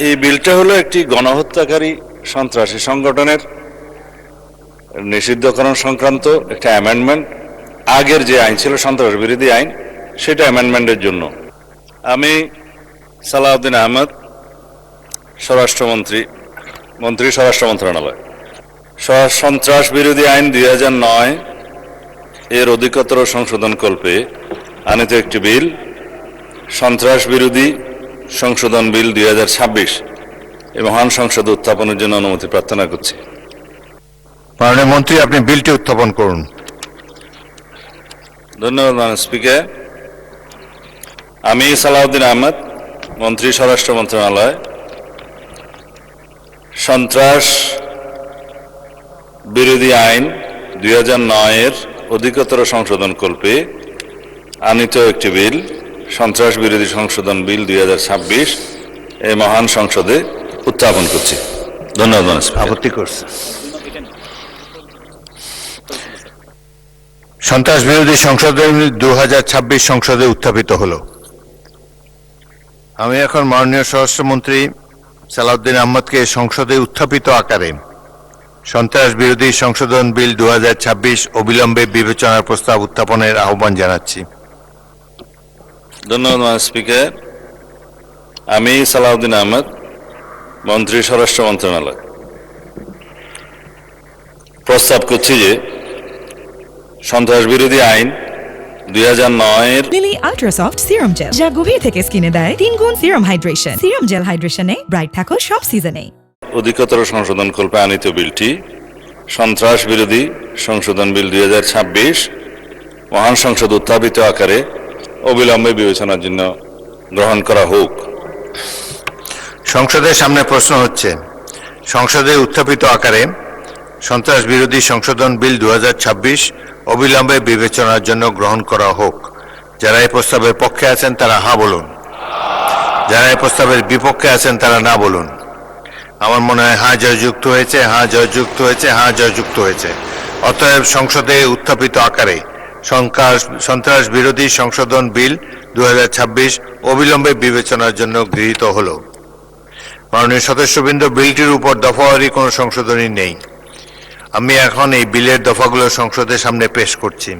এই বিলটা হলো একটি গণহত্যাকারী সন্ত্রাসী সংগঠনের নিষিদ্ধকরণ সংক্রান্ত একটা অ্যামেন্ডমেন্ট। আগের যে আইন ছিল সন্ত্রাস বিরোধী আইন, সেটা অ্যামেন্ডমেন্টের জন্য। আমি সালাউদ্দিন আহমেদ, মন্ত্রী স্বরাষ্ট্র মন্ত্রণালয়, সন্ত্রাস বিরোধী আইন 2009 এর অধিকতর সংশোধন কল্পে আনিত একটি বিল, সন্ত্রাস বিরোধী সংশোধন বিল 2026 এই মহান সংসদে উত্থাপনের জন্য অনুমতি প্রার্থনা করছি। মাননীয় মন্ত্রী, আপনি বিলটি উত্থাপন করুন। ধন্যবাদ মাননীয় স্পিকার। আমি সালাউদ্দিন আহমেদ, মন্ত্রী স্বরাষ্ট্র মন্ত্রণালয়, সন্ত্রাস বিরোধী আইন 2009 এর অধিকতর সংশোধন কল্পে আনিত একটি বিল, সন্ত্রাস বিরোধী সংশোধন বিল 2026 এই মহান সংসদে উত্থাপন করছি। ধন্যবাদ মাননীয় স্পিকার। আপত্তি করছে? সন্ত্রাস বিরোধী সংশোধন 2026 সংসদে উত্থাপিত হলো। আমি এখন মাননীয় স্বরাষ্ট্রমন্ত্রী সালাউদ্দিন আহমদকে সংসদে উত্থাপিত আকারে সন্ত্রাস বিরোধী সংশোধন বিল 2026 অবিলম্বে বিবেচনার প্রস্তাব উত্থাপনের আহ্বান জানাচ্ছি। ধন্যবাদ মাননীয় স্পিকার। আমি সালাউদ্দিন আহমেদ, মন্ত্রী স্বরাষ্ট্র মন্ত্রণালয়, প্রস্তাব করছি যে সন্ত্রাস বিরোধী আইন 2009 এর Lily ultra soft serum gel, যা গভীর থেকে স্কিনে দেয় 3 গুণ সিরাম হাইড্রেশন। সিরাম জেল হাইড্রেশনে ব্রাইট থাকো সব সিজনে। অধিকতর সংশোধন কল্পে আনিত বিলটি, সন্ত্রাস বিরোধী সংশোধন বিল 2026 মহান সংসদ উত্থাপিত আকারে অবিলম্বে বিবেচনার জন্য গ্রহণ করা হোক। সংসদের সামনে প্রশ্ন হচ্ছে, সংসদে উত্থাপিত আকারে সন্ত্রাস বিরোধী সংশোধন বিল 2026 অবিলম্বে বিবেচনার জন্য গ্রহণ করা হোক। যারা এই প্রস্তাবের পক্ষে আছেন তারা হ্যাঁ বলুন, যারা এই প্রস্তাবের বিপক্ষে আছেন তারা না বলুন। আমার মনে হয় হ্যাঁ জয়যুক্ত হয়েছে, হ্যাঁ জয়যুক্ত হয়েছে, হ্যাঁ জয়যুক্ত হয়েছে। অতএব সংসদে উত্থাপিত আকারে সন্ত্রাস বিরোধী সংশোধন বিল 2026 অবিলম্বে বিবেচনার জন্য গৃহীত হল। মাননীয় সদস্যবৃন্দ, বিলটির উপর দফাওয়ারি কোনো সংশোধনী নেই। আমি এখন এই বিলের দফাগুলো সংসদের সামনে পেশ করছি।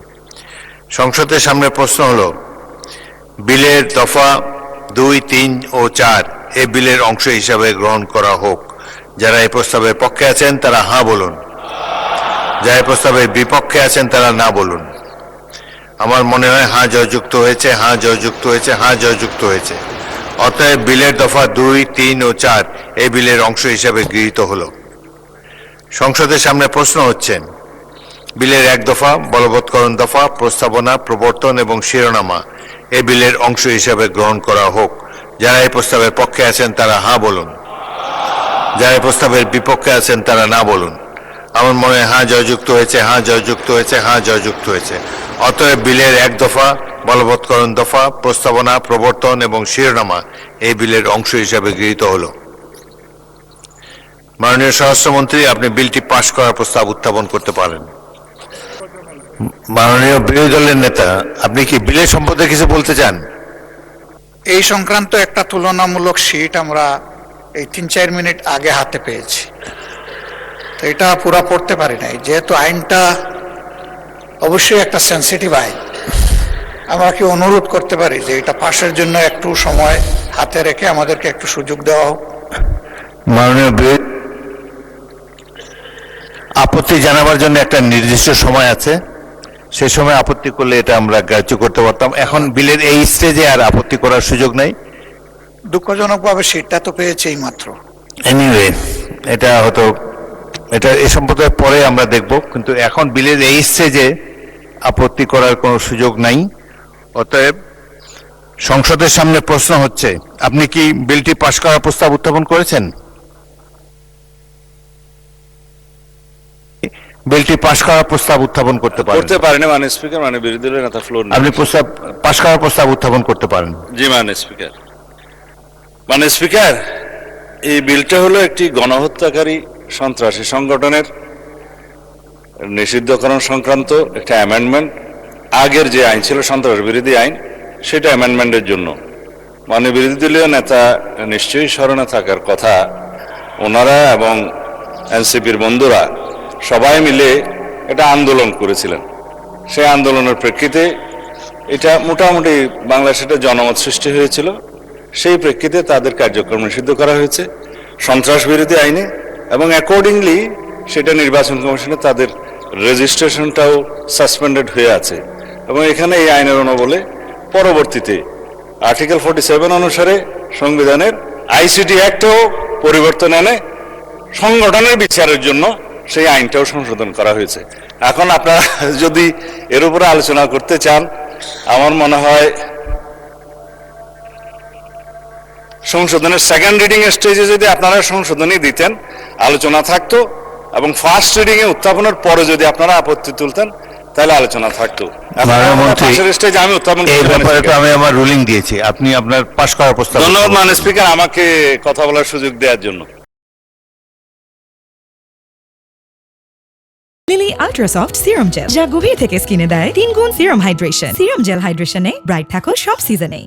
সংসদের সামনে প্রশ্ন হলো, বিলের দফা 2, 3 ও 4 এই বিলের অংশ হিসাবে গ্রহণ করা হোক। যারা এই প্রস্তাবের পক্ষে আছেন তারা হ্যাঁ বলুন, যারা এই প্রস্তাবের বিপক্ষে আছেন তারা না বলুন। আমার মনে হয় হ্যাঁ জয়যুক্ত হয়েছে, হ্যাঁ জয়যুক্ত হয়েছে, হ্যাঁ জয়যুক্ত হয়েছে। অতএব বিলের দফা 2, 3 ও 4 এই বিলের অংশ হিসাবে গৃহীত হলো। সংসদের সামনে প্রশ্ন হচ্ছে, বিলের 1 দফা বলবৎকরণ দফা, প্রস্তাবনা, প্রবর্তন এবং শিরোনামা এই বিলের অংশ হিসাবে গ্রহণ করা হোক। যারা এই প্রস্তাবের পক্ষে আছেন তারা হ্যাঁ বলুন, যারা এই প্রস্তাবের বিপক্ষে আছেন তারা না বলুন। আমার মনে হয় হ্যাঁ জয়যুক্ত হয়েছে, হ্যাঁ জয়যুক্ত হয়েছে, হ্যাঁ জয়যুক্ত হয়েছে। অতএব বিলের 1 দফা বলবৎকরণ দফা, প্রস্তাবনা, প্রবর্তন এবং শিরোনামা এই বিলের অংশ হিসাবে গৃহীত হলো। মাননীয় স্বরাষ্ট্রমন্ত্রী, আপনি বিলটি পাশ করার প্রস্তাব উত্থাপন করতে পারেন। মাননীয় বিরোধী দলের নেতা, আপনি কি বিলের সম্পর্কে কিছু বলতে চান? এই সংক্রান্ত একটা তুলনামূলক শীট আমরা এই 3-4 মিনিট আগে হাতে পেয়েছি, তো এটা পুরো পড়তে পারি নাই। যেহেতু আইনটা অবশ্যই একটা সেন্সিটিভ আইন, আমরা কি অনুরোধ করতে পারি যে এটা পাশের জন্য একটু সময় হাতে রেখে আমাদেরকে একটু সুযোগ দেওয়া হোক? মাননীয় আপত্তি জানাবার জন্য একটা নির্দিষ্ট সময় আছে, সেই সময় আপত্তি করলে এটা আমরা গ্রাহ্য করতে পারতাম। এখন বিলের এই স্টেজে আর আপত্তি করার সুযোগ নাই। দুঃখজনকভাবে শীটটা তো পেয়েছে এই মাত্র। এনিওয়ে, এটা হয়তো এটা এই সম্পর্কে পরে আমরা দেখব, কিন্তু এখন বিলের এই স্টেজে আপত্তি করার কোনো সুযোগ নাই। অতএব সংসদের সামনে প্রশ্ন হচ্ছে, আপনি কি বিলটি পাশ করার প্রস্তাব উত্থাপন করেছেন? বিলটি পাশ করার প্রস্তাব উত্থাপন করতে পারেন না মাননীয় স্পিকার। মাননীয় বিরোধী দলের নেতা ফ্লোর আপনি প্রস্তাব পাশ করার প্রস্তাব উত্থাপন করতে পারেন। জি মাননীয় স্পিকার। মাননীয় স্পিকার, এই বিলটা হলো একটি গণহত্যাকারী সন্ত্রাসী সংগঠনের নিষিদ্ধকরণ সংক্রান্ত একটা অ্যামেন্ডমেন্ট। আগের যে আইন ছিল সন্ত্রাস বিরোধী আইন, সেটা অ্যামেন্ডমেন্টের জন্য। মাননীয় বিরোধী দলীয় নেতা নিশ্চয়ই স্মরণে থাকার কথা, ওনারা এবং এনসিপির বন্ধুরা সবাই মিলে এটা আন্দোলন করেছিলেন। সেই আন্দোলনের প্রেক্ষিতে এটা মোটামুটি বাংলাদেশে একটা জনমত সৃষ্টি হয়েছিল। সেই প্রেক্ষিতে তাদের কার্যক্রম নিষিদ্ধ করা হয়েছে সন্ত্রাস বিরোধী আইনে, এবং অ্যাকর্ডিংলি সেটা নির্বাচন কমিশনে তাদের রেজিস্ট্রেশনটাও সাসপেন্ডেড হয়ে আছে। এবং এখানে এই আইনের অনুবলে পরবর্তীতে আর্টিকেল 47 অনুসারে সংবিধানের আইসিটি অ্যাক্টেও পরিবর্তন এনে সংগঠনের বিচারের জন্য সেই আইনটাও সংশোধন করা হয়েছে। এখন আপনারা যদি এর উপরে আলোচনা করতে চান, আমার মনে হয় সংশোধনের সেকেন্ড রিডিং স্টেজে যদি আপনারা সংশোধনী দিতেন, আলোচনা থাকতো, এবং ফার্স্ট রিডিং এ উত্থাপনের পরে যদি আপনারা আপত্তি তুলতেন, তাহলে আলোচনা থাকতো। স্টেজে আমি উত্থাপন আমি আমার রুলিং দিয়েছি, আপনি আপনার পাশ করার প্রস্তাব। ধন্যবাদ মাননীয় স্পিকার আমাকে কথা বলার সুযোগ দেওয়ার জন্য। লিলি আল্ট্রাসফট সিরাম জেল, যা গভীর থেকে স্কিনে দেয় 3 গুণ সিরাম হাইড্রেশন। সিরাম জেল হাইড্রেশনে ব্রাইট থাকো সব সিজনে।